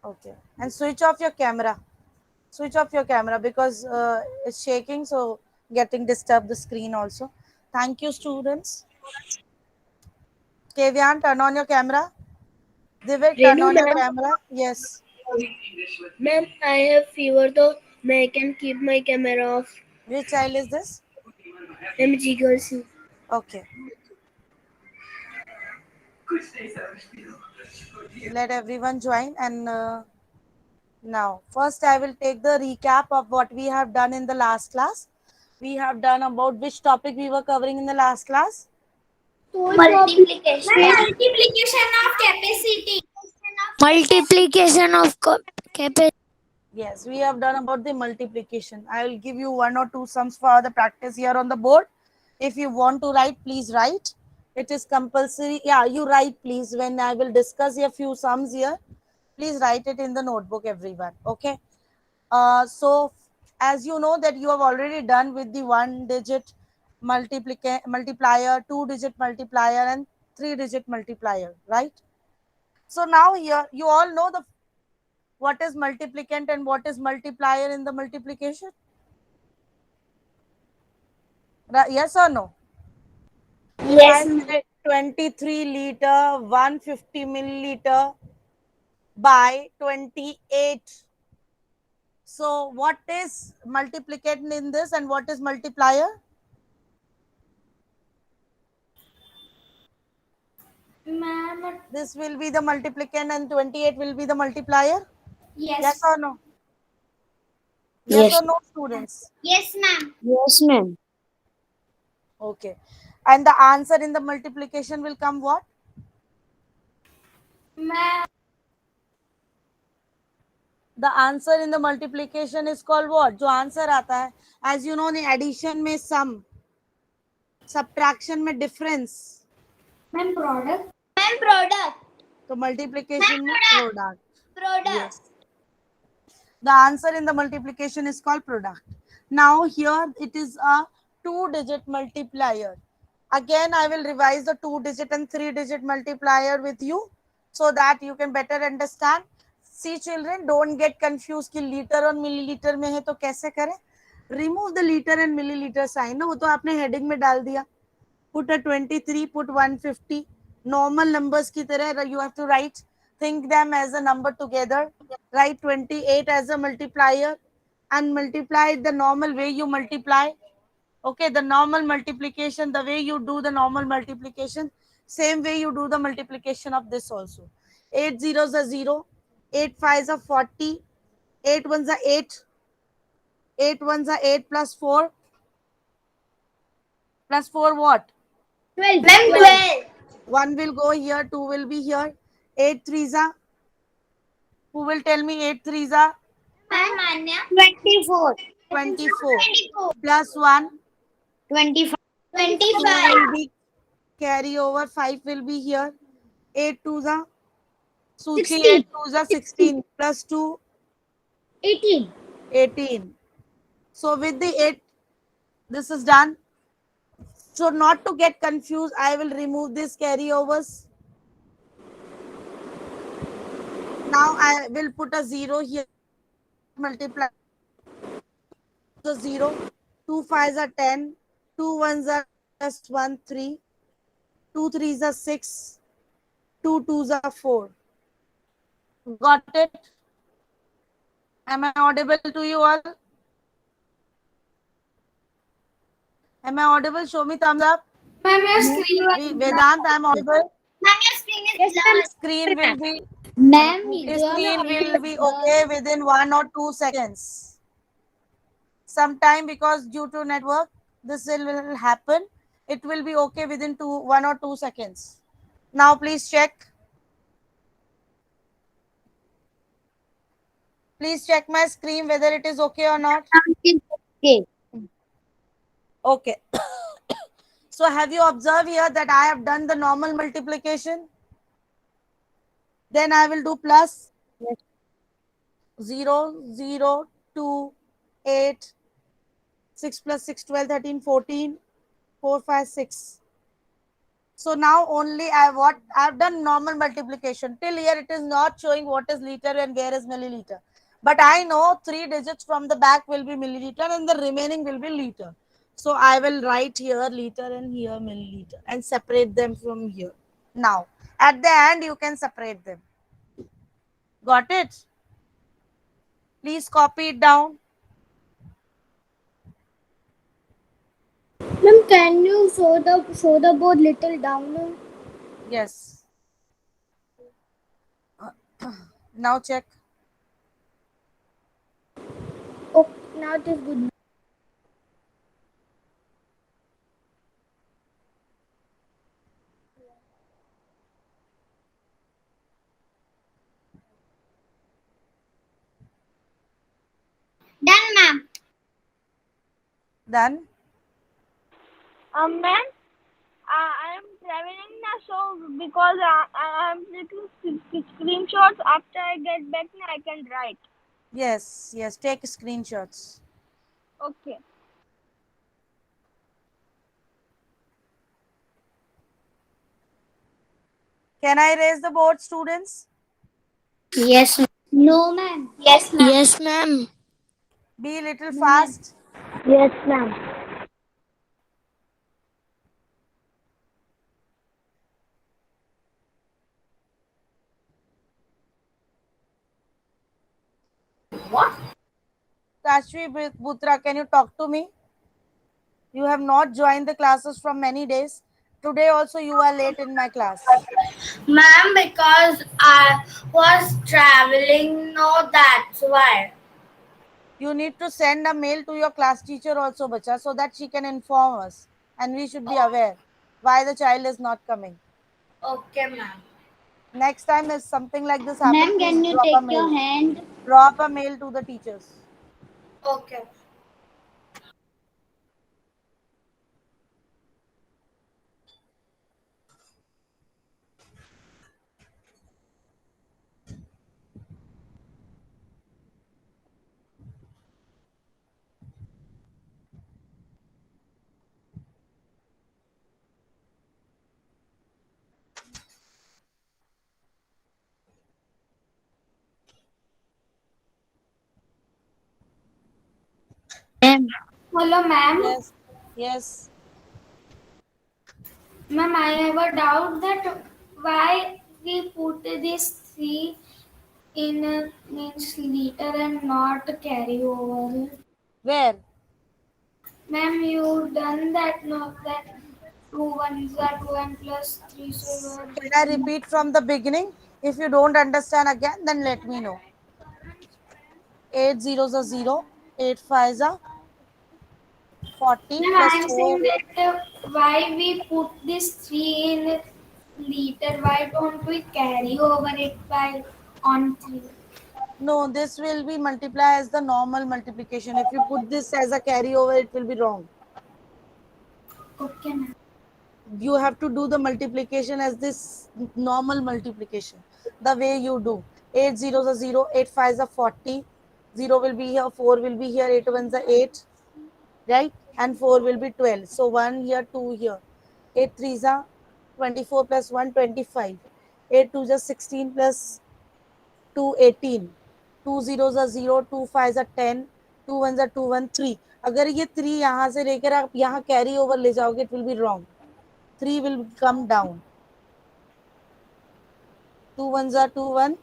Okay. And switch off your camera. Switch off your camera because it's shaking, so getting disturbed the screen also. Thank you, students. Kevian, turn on your camera. Divik, turn Renu on your ma'am, camera. Yes. ma'am, I have fever though. May I can keep my camera off. Which child is this? MG girls. Okay. Let everyone join. And now, first I will take the recap of what we have done in the last class. We have done about which topic we were covering in the last class. Multiplication. Multiplication of capacity. Multiplication of capacity. Yes, we have done about the multiplication. I will give you one or two sums for the practice here on the board. If you want to write, please write. It is compulsory. Yeah, you write, please. When I will discuss a few sums here, please write it in the notebook, everyone. Okay. So, as you know that you have already done with the one digit multiplier, two digit multiplier, and three digit multiplier, right? So now here you all know the what is multiplicand and what is multiplier in the multiplication? Yes or no? If I Yes, ma'am. say 23 liter 150 milliliter by 28, so what is multiplicand in this and what is multiplier? Ma'am. This will be the multiplicand and 28 will be the multiplier. Yes Yes. or no? Yes Yes. or no, students? Yes, ma'am. Yes, ma'am. Okay. And the answer in the multiplication will come what? Ma'am. The answer in the multiplication is called what? जो answer आता है, as you know, the addition में sum, subtraction में difference, Ma'am, product. Ma'am, product. तो Ma'am, multiplication में product. product. Product. Yes, the answer in the multiplication is called product. Now here it is a two digit multiplier. Again I will revise the two digit and three digit multiplier with you so that you can better understand. See children, don't get confused कि liter और milliliter में है तो कैसे करें. Remove the liter and milliliter sign. ना वो तो आपने heading में डाल दिया. Put a 23, put 150. Normal numbers की तरह you have to write, think them as a number together. Write 28 as a multiplier and multiply it the normal way you multiply. Okay, the normal multiplication, the way you do the normal multiplication, same way you do the multiplication of this also. 8 zeros are 0, 8 fives are 40, 8 ones are 8, 8 ones are 8 plus 4 what? 12. Ma'am, 12. 12. 1 will go here, 2 will be here. 8 threes are, who will tell me 8 threes are? Ma'am, Manya. 24. 24. 24. Plus 1, 25. 2 25. will be carry over, 5 will be here. 8 twos are, Suchi, 16. 8 twos are 16. Plus 2, 18. 18. So with the 8, this is done. So not to get confused, I will remove these carryovers. Now I will put a 0 here. Multiply the 0. 2 fives are 10. 2 ones are just 1, 3. 2 threes are 6. 2 twos are 4. Got it? Am I audible to you all? Am I audible? Show me thumbs up. Ma'am, your screen was Vedant, I am audible. Ma'am, your screen is blurred. Screen will be Ma'am, screen will be okay within 1 or 2 seconds. Sometime because due to network, this will happen. It will be okay within 1 or 2 seconds. Now please check. Please check my screen whether it is okay or not. Okay. Okay. So have you observed here that I have done the normal multiplication? Then I will do plus 0, 0, 2, 8, 6 plus 6, 12, 13, 14, 4, 5, 6. So now only I've done normal multiplication. Till here it is not showing what is liter and where is milliliter. But I know three digits from the back will be milliliter and the remaining will be liter. So I will write here liter and here milliliter and separate them from here. Now at the end you can separate them. Got it? Please copy it down. Ma'am, can you show the board little down? Yes. Now check. Oh, now it is good. Done, ma'am. Done. Ma'am, I am traveling now, so because I am taking screenshots. After I get back, I can write. Yes. Yes. Take screenshots. Okay. Can I raise the board, students? Yes, ma'am. No, ma'am. Yes, ma'am. Yes, ma'am. Be a little No, ma'am. fast. Yes, ma'am. Kashvi Butra, can you talk to me? You have not joined the classes from many days. Today also you are late in my class. Ma'am, because I was traveling, no, that's why. You need to send a mail to your class teacher also, bacha, so that she can inform us and we should be aware why the child is not coming. Okay, ma'am. Next time if something like this happen, Ma'am, please can you drop a take your mail. hand? Drop a mail to the teachers. Okay. Ma'am. Hello, ma'am. Yes. Yes. Ma'am, I have a doubt that why we put this three in a means liter and not carry over. Where? Ma'am, you done that, no, that two ones are two and plus three, so you are Can I getting. repeat from the beginning? If you don't understand again, then let me know. 8 zeros are 0, 8 fives are 40 Ma'am, I plus am 4. saying that why we put this three in liter, why don't we carry over it by on three? No, this will be multiply as the normal multiplication. If you put this as a carryover, it will be wrong. Okay, ma'am. You have to do the multiplication as this normal multiplication. The way you do. 8 zeros are 0, 8 fives are 40. 0 will be here, 4 will be here, 8 ones are 8, right? And 4 will be 12. So 1 here, 2 here. 8 threes are 24 plus 1, 25. 8 twos are 16 plus 2 18. Two zeros are 0, two five are 10, two one are 2 1 3. अगर ये 3 यहाँ से लेकर आप यहाँ carry over ले जाओगे it will be wrong. 3 will come down. 2 ones are 2 1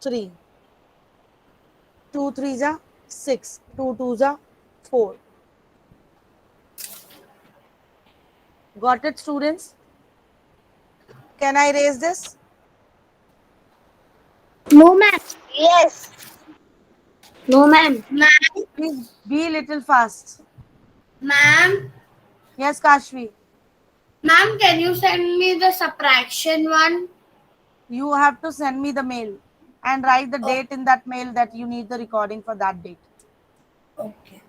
3. 2 threes are 6. 2 twos are 4. Got it, students? Can I raise this? No, ma'am. Yes. No, ma'am. Please be little fast. Ma'am, Yes, Kashvi. ma'am, can you send me the subtraction one? You have to send me the mail and write the Oh, date in that mail that you need the recording for that date. okay.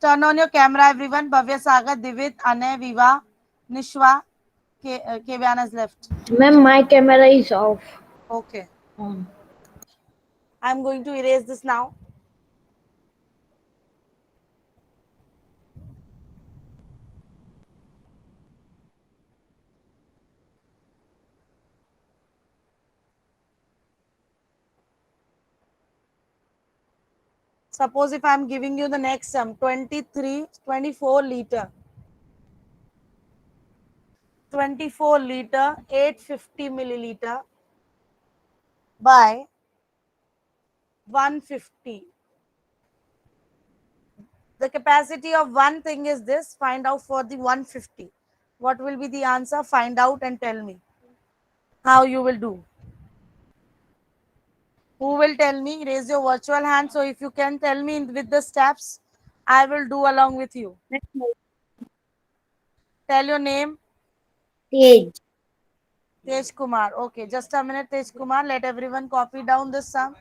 Turn on your camera, everyone. Bhavya Sagar, Divit, Anay, Viva, Nishwa, Kevian has left. Ma'am, my camera is off. Okay. On. I'm going to erase this now. Suppose if I'm giving you the next sum, 24 liter. 24 liter, 850 milliliter by 150. The capacity of one thing is this. Find out for the 150. What will be the answer? Find out and tell me how you will do. Who will tell me? Raise your virtual hand. So if you can tell me with the steps, I will do along with you. Tell your name. Tej. Tej Kumar. Okay, just a minute, Tej Kumar. Let everyone copy down this sum.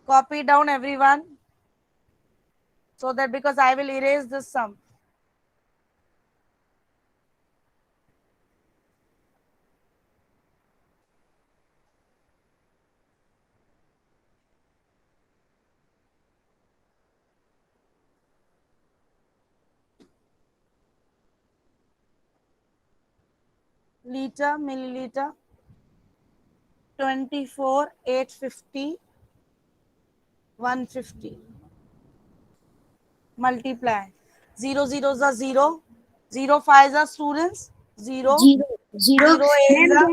Copy down everyone. So that because I will erase this sum. Liter, milliliter, 24, 850, 150. Multiply. 0 zeros are 0. 0 5s are students. 0. 0. 0. 0 8s Then are.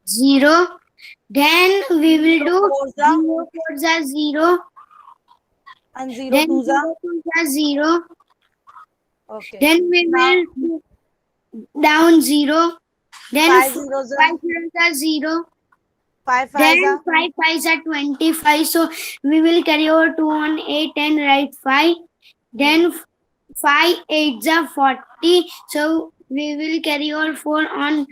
0. Then we will 0 do 4s are. 0 4s are 0. And 0 Then 2s are. 0 2s are 0. Okay. Then we Now will do down 0. Then 5 zeros are. 5 zeros are 0. 5 5s Then are. 5 5s are 25. So we will carry over 2 on 8 and write 5. Then 5 8s are 40. So we will carry over 4 on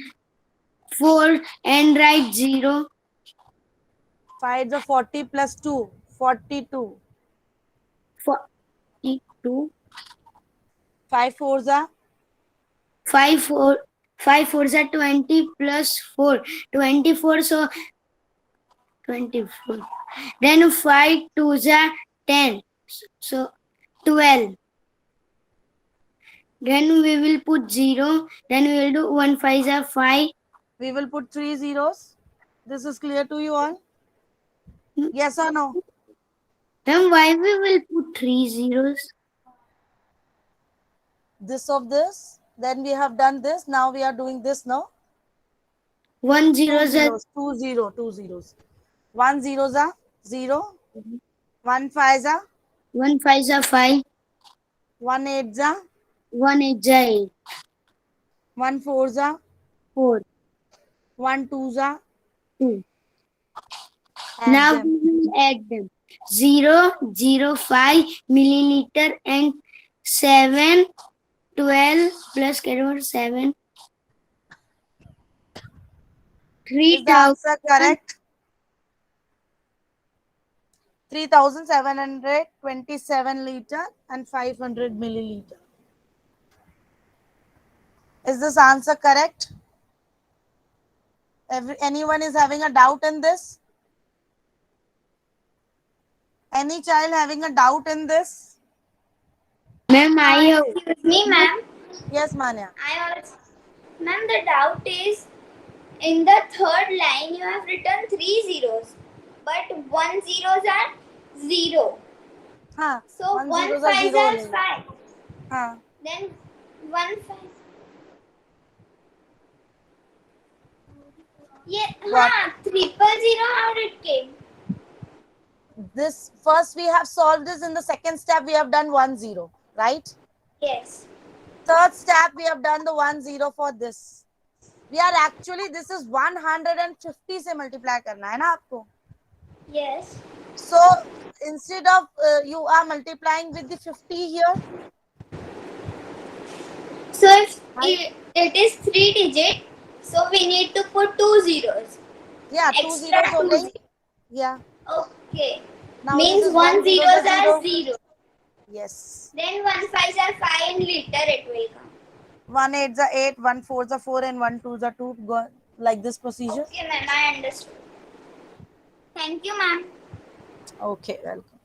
4 and write 0. 5 are 40 plus 2. 42. 42. 5 4s are. 5 4 5 4s are 20 plus 4 24. So 24. Then 5 2s are 10. So 12. Then we will put 0. Then we will do 1 5s are 5. We will put 3 zeros. This is clear to you all? Yes or no? Then why we will put 3 zeros? This of this. Then we have done this. Now we are doing this now. 1 2 zeros are zeros. 2 0. 2 zeros. 1 zeros are 0. 1 5s are. 1 5s are 5. 1 8s are. 1 8s are 8. 1 4s are. 4 1 2s are. 2. Add Now them. we will add them. 0 0 5 milliliter and 7 12 plus carry over 7 Is the 3000. answer correct? 3727 liter and 500 milliliter. Is this answer correct? Anyone is having a doubt in this? Any child having a doubt in this? Ma'am, I have. Excuse me, ma'am. Yes, Manya. Ma'am, the doubt is in the third line you have written 3 zeros, but 1 zeros are 0. हाँ, So 1 1 zeros are 5s zero are only. 5. हाँ, Then 1 5. Yeah, Got हाँ, 000 how it came. this first we have solved this. In the second step we have done 1 0, right? Yes. Third step we have done the 1 0 for this. We are actually, this is 150 से multiply करना है ना आपको. Yes. So instead of you are multiplying with the 50 here. So if Right. it is 3 digit, so we need to put 2 zeros. Yeah, 2 Extra zeros हो 2 गई. zeros. Yeah. Okay. Now Means this is 1 zeros are zero. 0. Yes. Then 1 5s are 5 and later it will come. 1 8s are 8, 1 4s are 4, and 1 2s are 2. Go like this procedure. Okay, ma'am, I understood. Thank you, ma'am. Okay, welcome.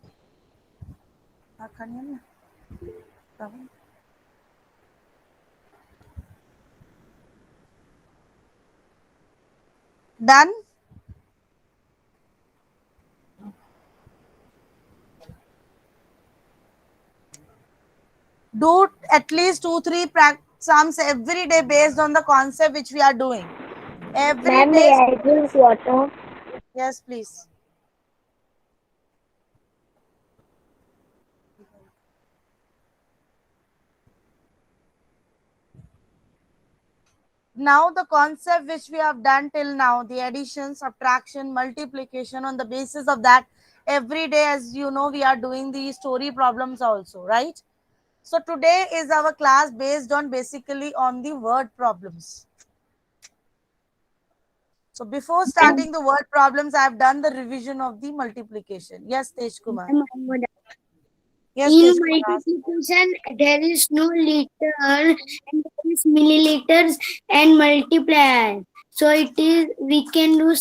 Done? Do at least 2-3 sums every day based on the concept which we are doing. Every Ma'am, day. may I drink water? Yes, please. Now the concept which we have done till now, the addition, subtraction, multiplication, on the basis of that, every day, as you know, we are doing the story problems also, right? So today is our class based on basically on the word problems. So before starting the word problems, I have done the revision of the multiplication. Yes, Tej Kumar. Yes, Tej In Kumar. multiplication, there is no liter and there is milliliters and multiplier. So it is we can do.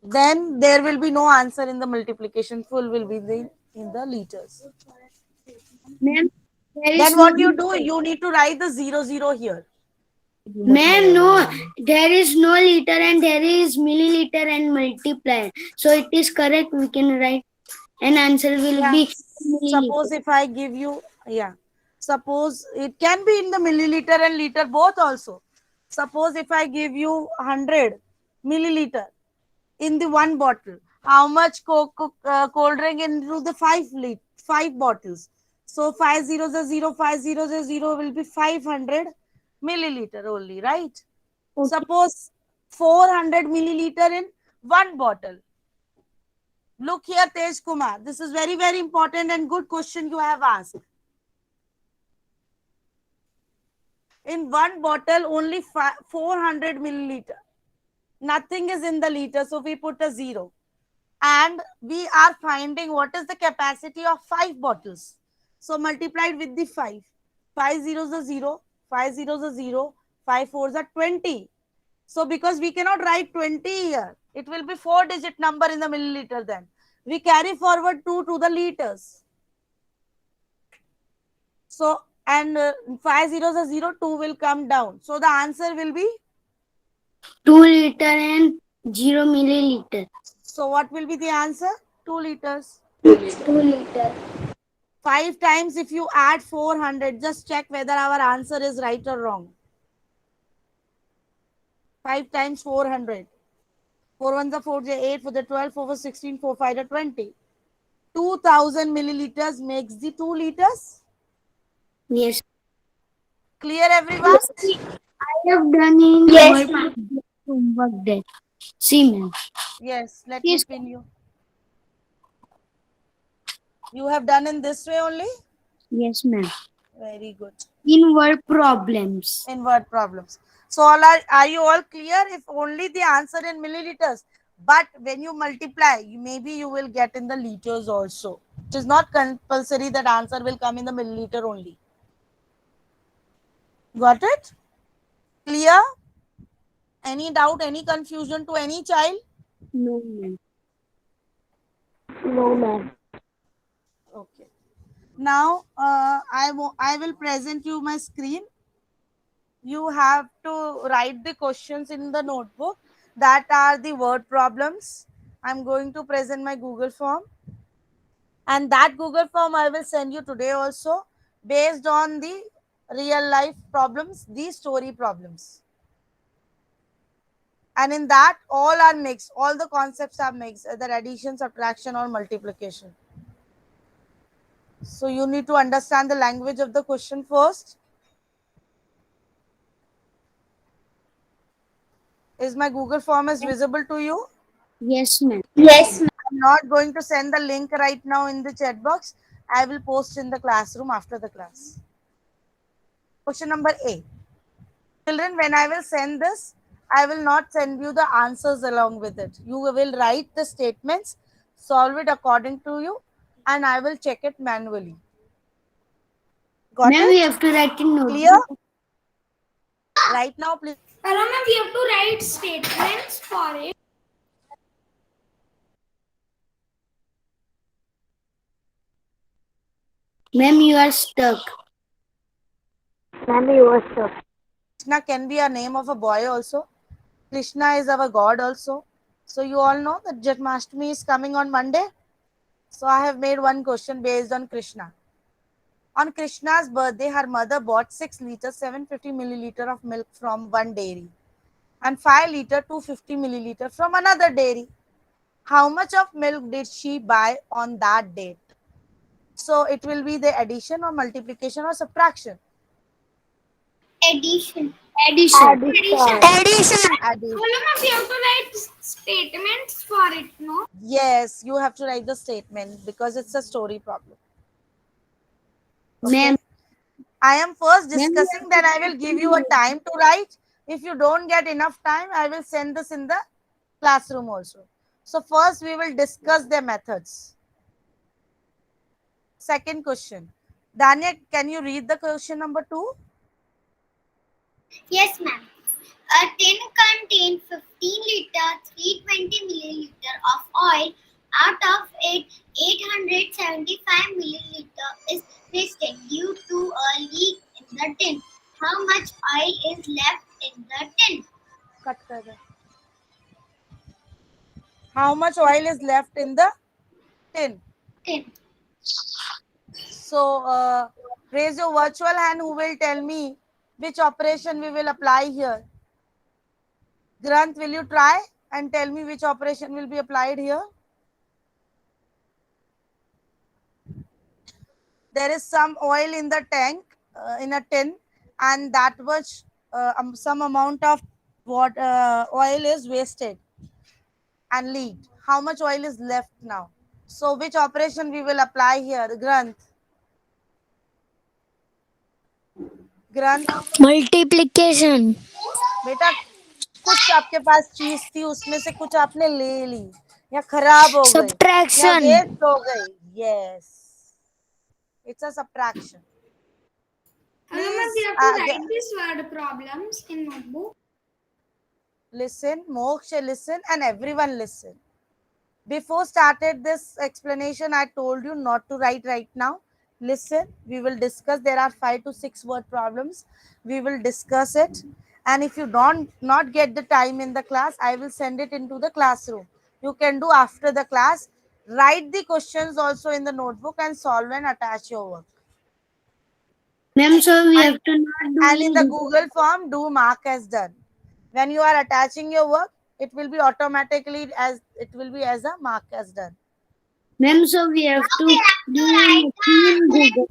Then there will be no answer in the multiplication. Full will be in the liters. Ma'am, there is Then no. what you do? You need to write the 00 here. Ma'am, no, there is no liter and there is milliliter and multiplier. So it is correct. We can write, and answer will Yeah. be Suppose milliliter. if I give you, yeah. Suppose it can be in the milliliter and liter both also. Suppose if I give you 100 milliliter in the one bottle, how much cold drink into the 5 bottles? So 5 zeros are 0, 5 zeros are 0 will be 500 milliliter only, right? Okay. Suppose 400 milliliter in one bottle. Look here, Tej Kumar. This is very, very important and good question you have asked. In one bottle, only 400 milliliter. Nothing is in the liter, so we put a 0. And we are finding what is the capacity of 5 bottles. So multiplied with the 5. 5 zeros are 0, 5 zeros are 0, 5 fours are 20. So because we cannot write 20 here, it will be 4-digit number in the milliliter then. We carry forward 2 to the liters. So, and 5 zeros are 0, 2 will come down. So the answer will be? 2 liter and 0 milliliter. So what will be the answer? 2 liters. 2 liter. 5 times if you add 400, just check whether our answer is right or wrong. 5 times 400. 4 ones are 4, 8, 4 the 12, 4 was 16, 4 5 are 20. 2000 milliliters makes the 2 liters. Yes. Clear, everyone? I have done in Yes, homework there. See, ma'am. Yes, let Yes. me pin you. You have done in this way only? Yes, ma'am. Very good. In word problems. In word problems. So are you all clear? If only the answer in milliliters, but when you multiply, maybe you will get in the liters also. It is not compulsory that answer will come in the milliliter only. Got it? Clear? Any doubt, any confusion to any child? No, ma'am. No, ma'am. Okay. Now I will present you my screen. You have to write the questions in the notebook. That are the word problems. I'm going to present my Google form. And that Google form I will send you today also, based on the real life problems, the story problems. And in that, all are mixed. All the concepts are mixed, either addition, subtraction, or multiplication. So you need to understand the language of the question first. Is my Google form is visible to you? Yes, ma'am. yes, I'm not going to send the link right now in the chat box. I will post in the classroom after the class. Question number A. Children, when I will send this, I will not send you the answers along with it. You will write the statements, solve it according to you, and I will check it manually. Got Ma'am, we it? have to write in notebook. Clear? Right now, please. Ma'am, we have to write statements for it. Ma'am, you are stuck. Krishna can be a name of a boy also. Krishna is our god also. So you all know that Janmashtami is coming on Monday. So I have made one question based on Krishna. On Krishna's birthday, her mother bought 6 liters, 750 milliliter of milk from one dairy and 5 liter, 250 milliliter from another dairy. How much of milk did she buy on that date? So it will be the addition or multiplication or subtraction. Addition. Addition. Addition. Addition. We have to write statements for it, no? Yes, you have to write the statement because it's a story problem. Ma'am, I am first Ma'am, discussing, then I will give you a time to write. If you don't get enough time, I will send this in the classroom also. So first we will discuss their methods. Second question. Dania, can you read the question number 2? Yes, ma'am. A tin contains 15 liter, 320 milliliter of oil. Out of it, 875 milliliter is wasted due to a leak in the tin. How much oil is left in the tin? Cut kar de. How much oil is left in the tin? Tin. So raise your virtual hand who will tell me which operation we will apply here. Granth, will you try and tell me which operation will be applied here? There is some oil in the tank, in a tin, and that much some amount of what oil is wasted and leaked. How much oil is left now? So which operation we will apply here, Granth? Granth, multiplication बेटा कुछ आपके पास चीज थी उसमें से कुछ आपने ले ली या खराब हो गई या सब्ट्रैक्शन वेस्ट हो गई. Yes, it's a subtraction. We Please have to write these word problems in notebook. listen, Moksha, listen, and everyone listen. Before started this explanation, I told you not to write right now. Listen, we will discuss. There are 5 to 6 word problems. We will discuss it. And if you don't not get the time in the class, I will send it into the classroom. You can do after the class. Write the questions also in the notebook and solve and attach your work. ma'am, so we have to not do And in the Google form, do mark as done. When you are attaching your work, it will be automatically as a mark as done. Ma'am, so we have to do write nothing in Google.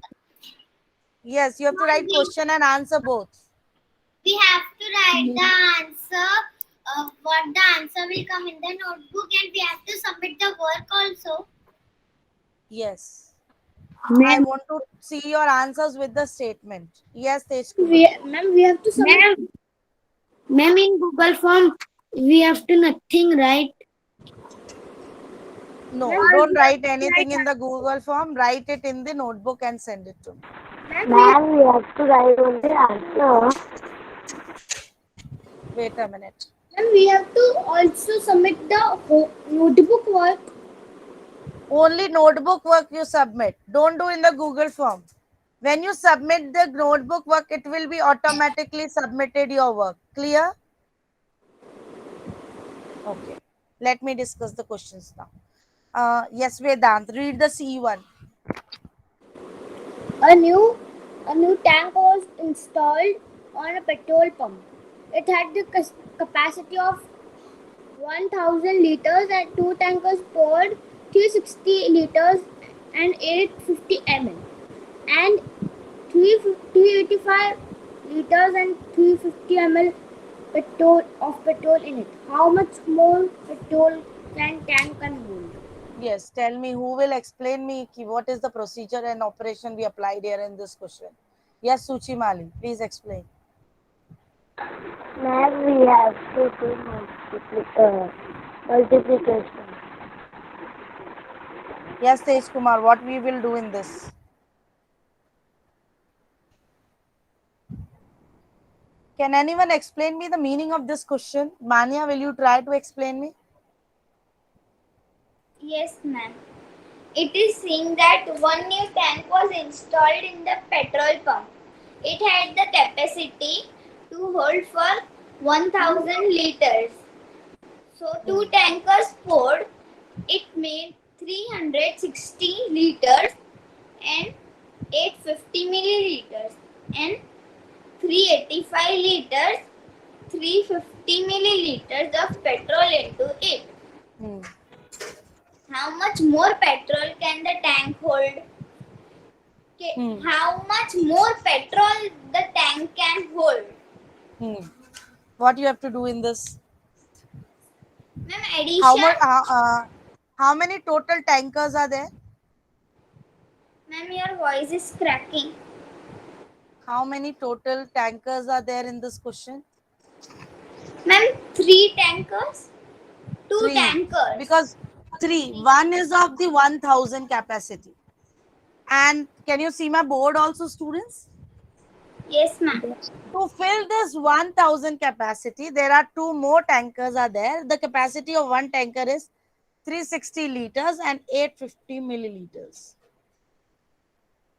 Yes, you have to write question and answer both. We have to write the answer, what the answer will come in the notebook, and we have to submit the work also. Yes. I Ma'am, want to see your answers with the statement. Yes, Tej Kumar. Ma'am, we have to submit. ma'am, in Google form, we have to nothing, right? No, don't write anything in the Google form. Write it in the notebook and send it to me. Ma'am, we have to write only answer. Wait a minute. Ma'am, we have to also submit the notebook work. Only notebook work you submit. Don't do in the Google form. When you submit the notebook work, it will be automatically submitted your work. Clear? Okay. Let me discuss the questions now. Yes, Vedant, read the C1. A new tank was installed on a petrol pump. It had the capacity of 1000 liters and 2 tankers poured 360 liters and 850 ml and 385 liters and 350 ml petrol in it. How much more petrol can tank hold? Yes, tell me who will explain me what is the procedure and operation we applied here in this question. Yes, Suchi Mali, please explain. Ma'am, we have to do multiplication. Yes, Tej Kumar, what we will do in this? Can anyone explain me the meaning of this question? Mania, will you try to explain me? Yes, ma'am. it is saying that one new tank was installed in the petrol pump. It had the capacity to hold for 1000 liters. So two tankers poured. It made 360 liters and 850 milliliters and 385 liters, 350 milliliters of petrol into it. Hmm. How much more petrol can the tank hold? How much more petrol the tank can hold? What you have to do in this? Ma'am, addition. How many total tankers are there? Ma'am, your voice is cracking. How many total tankers are there in this question? Ma'am, 3 tankers? 2 3. tankers. Because 3. One is of the 1000 capacity. And can you see my board also, students? Yes, ma'am. To fill this 1000 capacity, there are 2 more tankers are there. The capacity of one tanker is 360 liters and 850 milliliters.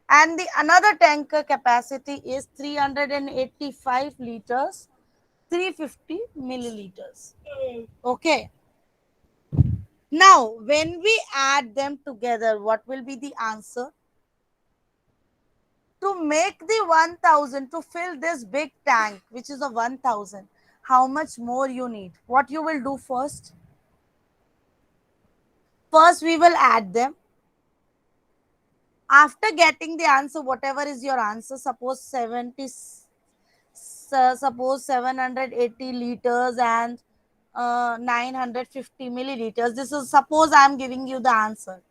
And the another tanker capacity is 385 liters, 350 milliliters. Okay. Now, when we add them together, what will be the answer? To make the 1000, to fill this big tank, which is a 1000, how much more you need? What you will do first? First, we will add them. After getting the answer, whatever is your answer, suppose 780 liters and 950 milliliters. This is suppose I am giving you the answer.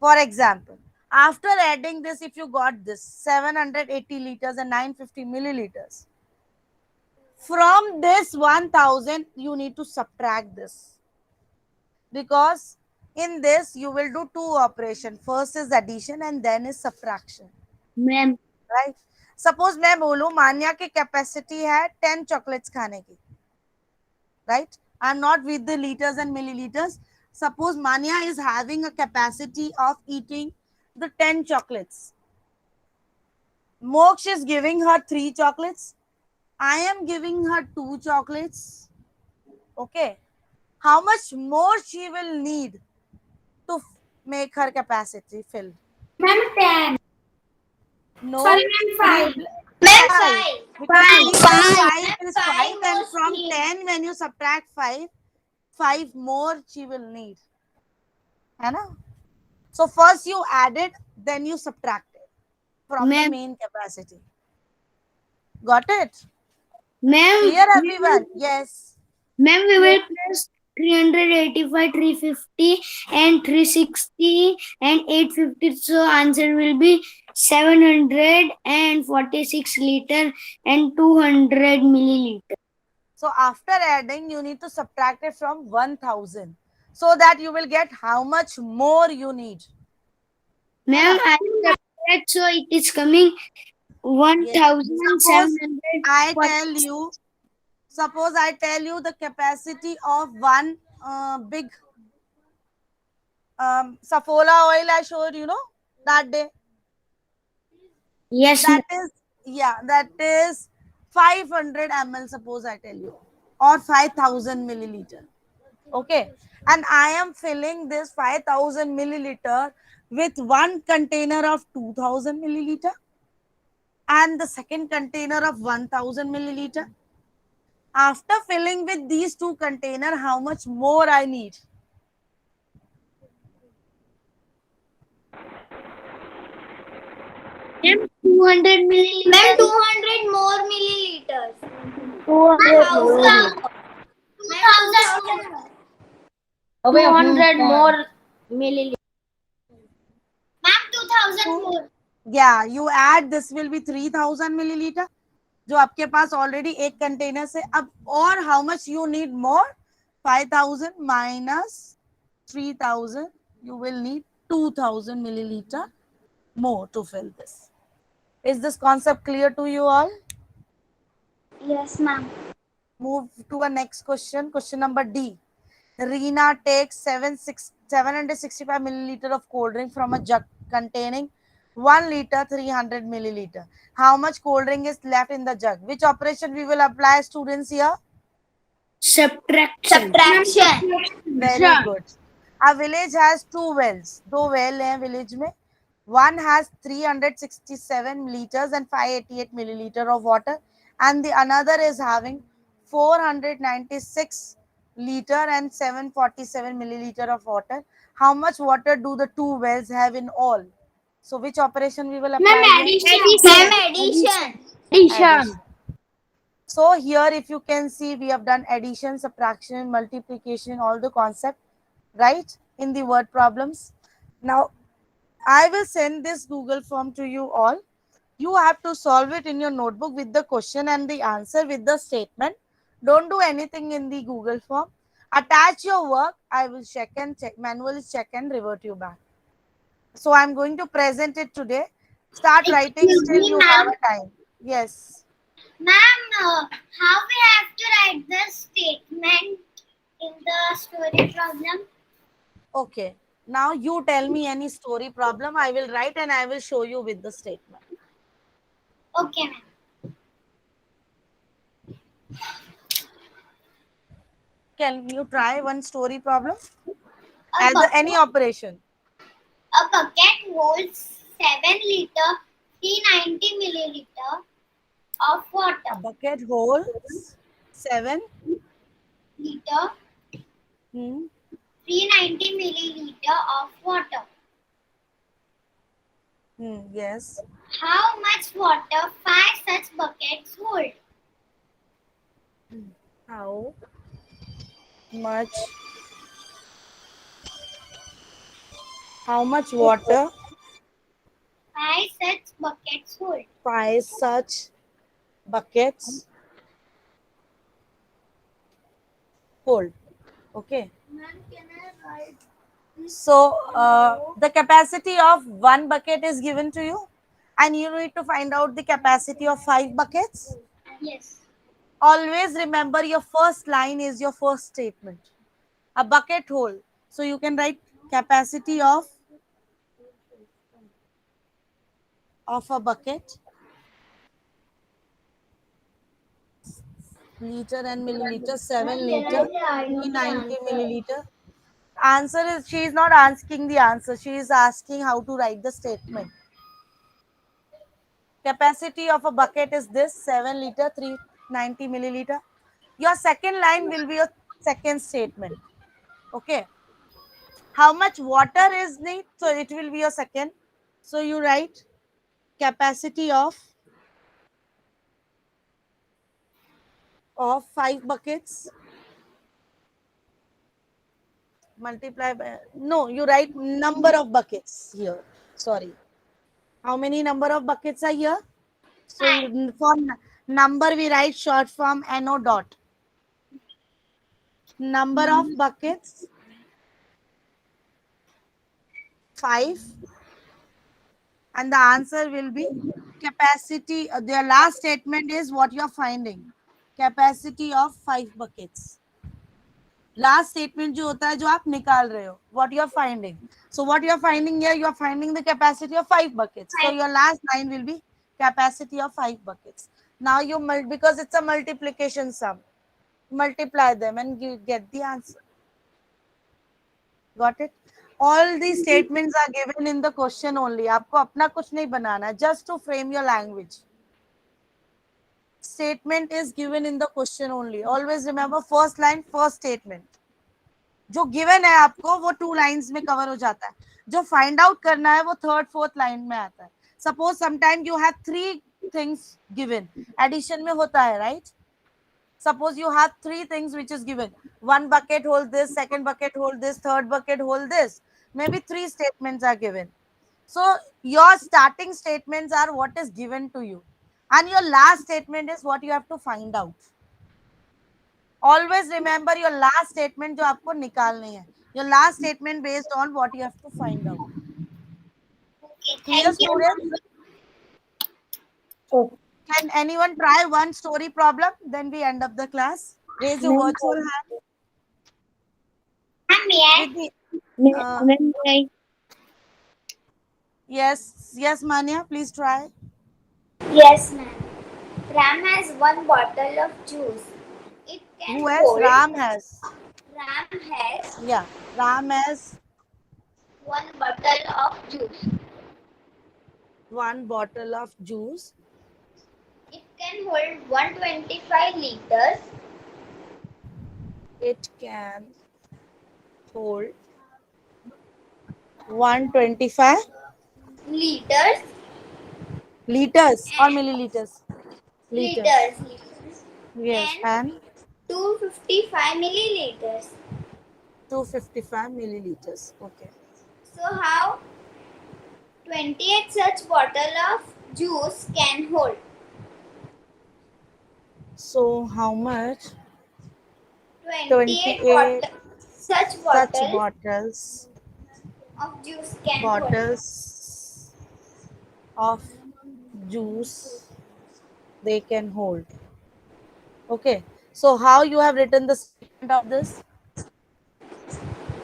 For example, after adding this, if you got this 780 liters and 950 milliliters, from this 1000, you need to subtract this. Because in this, you will do 2 operations. First is addition and then is subtraction. Ma'am. Right? Suppose मैं बोलूं मान्या की capacity है 10 chocolates खाने की. Right? I'm not with the liters and milliliters. Suppose Manya is having a capacity of eating the 10 chocolates. Moksh is giving her 3 chocolates. I am giving her 2 chocolates. Okay. How much more she will need to make her capacity filled? Ma'am, 10. No. Sorry, ma'am, 5. Ma'am, 5. 5. Because 3 plus 5 is 5 5 and was from 3. 10 when you subtract 5 more she will need. है ना? So first you added, then you subtracted from the Ma'am. main capacity. Got it? Ma'am. Clear everyone? Yes. Ma'am, we will plus 385, 350 and 360 and 850. So answer will be 746 liter and 200 milliliter. So after adding, you need to subtract it from 1000 so that you will get how much more you need. Ma'am, I subtract, so it is coming 1700. Suppose I tell you the capacity of one big Saffola oil I showed you know that day. Yes, That is 500 ml. Suppose I tell you, or 5000 milliliter. Okay, and I am filling this 5000 milliliter with one container of 2000 milliliter and the second container of 1000 milliliter. After filling with these 2 container, how much more I need? Ma'am, 200 milliliter. Ma'am, 200 more milliliters. 200 more. 2000 more. 200 more milliliter. Ma'am, 2000 more. Yeah, you add this will be 3000 milliliter जो आपके पास already एक container से अब और how much you need more 5000 minus 3000 you will need 2000 milliliter more to fill this. Is this concept clear to you all? Yes, ma'am. Move to a next question. Question number D. Reena takes 765 milliliter of cold drink from a jug containing 1 liter 300 milliliter. How much cold drink is left in the jug? Which operation we will apply, students, here? Subtraction. Very good. A village has 2 wells. दो well हैं village में. One has 367 liters and 588 milliliter of water, and the another is having 496 liter and 747 milliliter of water. How much water do the 2 wells have in all? So which operation we will apply? Addition. So here, if you can see, we have done addition, subtraction, multiplication, all the concept, right, in the word problems. Now, I will send this Google form to you all. You have to solve it in your notebook with the question and the answer with the statement. Don't do anything in the Google form. Attach your work. I will check, manually check and revert you back. So I'm going to present it today. Start writing till you have a time. Yes. Ma'am, how we have to write the statement in the story problem? Okay. Now you tell me any story problem. I will write and I will show you with the statement. Okay, ma'am. Can you try one story problem? A As bucket, any operation. a bucket holds 7 liter 390 milliliter of A water. bucket holds 7 Liter 390 milliliter of water. Yes. How much water 5 such buckets hold? How much? How much water 5 such buckets hold? 5 such buckets hold? Okay. So the capacity of 1 bucket is given to you, and you need to find out the capacity of 5 buckets. Yes. Always remember, your first line is your first statement. A bucket hold. So you can write capacity of a bucket, liter and milliliter, 7 liter, 390 milliliter. Answer is, she is not asking the answer. She is asking how to write the statement. Capacity of a bucket is this, 7 liter, 390 milliliter. Your second line will be your second statement. Okay. How much water is need? So it will be your second. So you write capacity of 5 buckets multiply by, no, you write number of buckets here. Sorry. How many number of buckets are here? So for number we write short form NO dot. Number of buckets 5, and the answer will be capacity. Their last statement is what you are finding. Capacity of 5 buckets. Last statement जो होता है जो आप निकाल रहे हो, what you are finding. So what you are finding here, you are finding the capacity of 5 buckets. So your last line will be capacity of 5 buckets. Now you because it's a multiplication sum, multiply them and you get the answer. Got it? All these statements are given in the question only. आपको अपना कुछ नहीं बनाना है, just to frame your language. Statement is given in the question only. Always remember, first line, first statement. जो given है आपको वो 2 lines में cover हो जाता है. जो find out करना है वो 3rd, 4th line में आता है. Suppose sometime you have 3 things given. Addition में होता है, right? Suppose you have 3 things which is given. 1 bucket hold this, 2nd bucket hold this, 3rd bucket hold this. Maybe 3 statements are given. So your starting statements are what is given to you. And your last statement is what you have to find out. Always remember your last statement जो आपको निकालनी है. Your last statement based on what you have to find out. Okay, Clear, thank you. students? Can anyone try one story problem? Then we end up the class. Raise your virtual hand. Ma'am, may I the, uh, Ma'am, yes, Manya, please try. Yes, ma'am. Ram has one bottle of juice. It can Who has? hold. Ram has. Ram has Yeah, Ram has one bottle of juice. one bottle of juice. It can hold 125 liters. It can hold 125 Liters liters or and milliliters. Liters. liters Yes, and and 255 milliliters. 255 milliliters. Okay. So how 28 such bottle of juice can hold? So how much? 28 28 such such bottle bottles of juice can hold. bottles of juice they can hold. Okay. So how you have written the statement of this?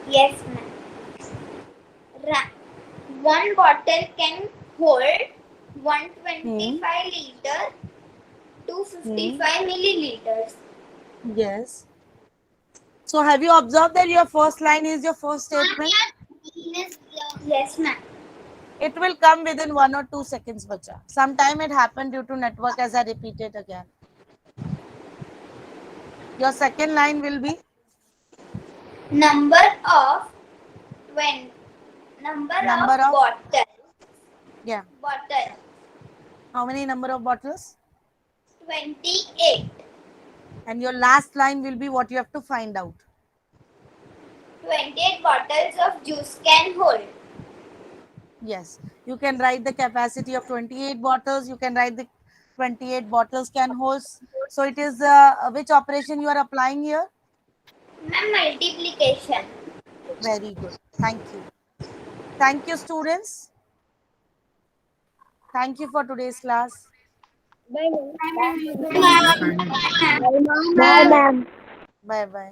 Yes, ma'am. One bottle can hold 125 liter, Hmm. 255 milliliters. Yes. So have you observed that your first line is your first statement? Yes, ma'am. It will come within 1 or 2 seconds, bacha. Sometime it happened due to network, as I repeated again. Your second line will be Number of 20. Number number of of, bottle. yeah. Bottle. How many number of bottles? 28. And your last line will be what you have to find out. 28 bottles of juice can hold. Yes. You can write the capacity of 28 bottles. You can write the 28 bottles can hold. So it is which operation you are applying here? Ma'am, multiplication. Very good. Thank you. Thank you, students. Thank you for today's class. Bye, ma'am. ma'am. Bye bye.